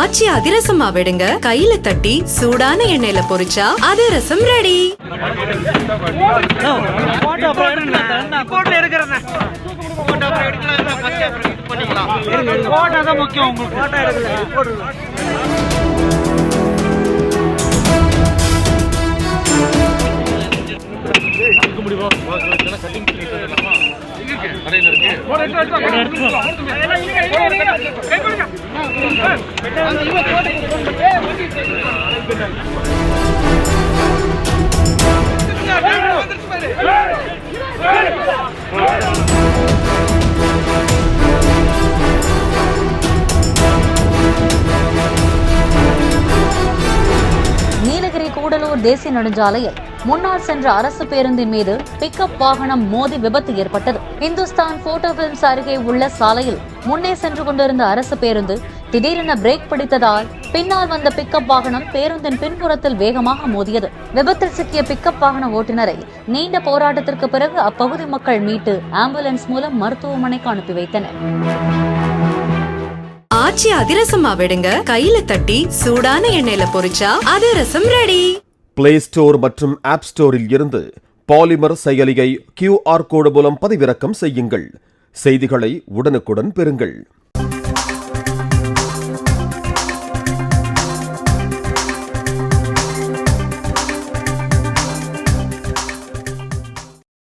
ஆச்சி அதிரசமா விடுங்க, கையில தட்டி சூடான எண்ணெயில பொரிச்சா அதிரசம் ரெடி. நீலகிரி கூடலூர் தேசிய நெடுஞ்சாலையில் முன்னால் சென்ற அரசு பேருந்தின் மீது பிக்கப் வாகனம் மோதி விபத்து ஏற்பட்டது. இந்துஸ்தான் போட்டோ பிலிம்ஸ் அருகே உள்ள சாலையில் முன்னே சென்று கொண்டிருந்த அரசு பேருந்து திடீரென பிரேக் பிடித்ததால் பின்னால் வந்த பிக்கப் வாகனம் பேருந்தின் பின்புறத்தில் வேகமாக மோதியது. விபத்தில் சிக்கிய பிக்கப் வாகன ஓட்டுநரை நீண்ட போராட்டத்திற்கு பிறகு அப்பகுதி மக்கள் மீட்டு ஆம்புலன்ஸ் மூலம் மருத்துவமனைக்கு அனுப்பி வைத்தனர். ஆச்சி அதிரசமா விடுங்க, கையில தட்டி சூடான எண்ணெயில பொரிச்சா அதிரசம் ரெடி. பிளே ஸ்டோர் மற்றும் ஆப் ஸ்டோரில் இருந்து பாலிமர் செயலியை QR கோடு மூலம் பதிவிறக்கம் செய்யுங்கள். செய்திகளை உடனுக்குடன் பெறுங்கள்.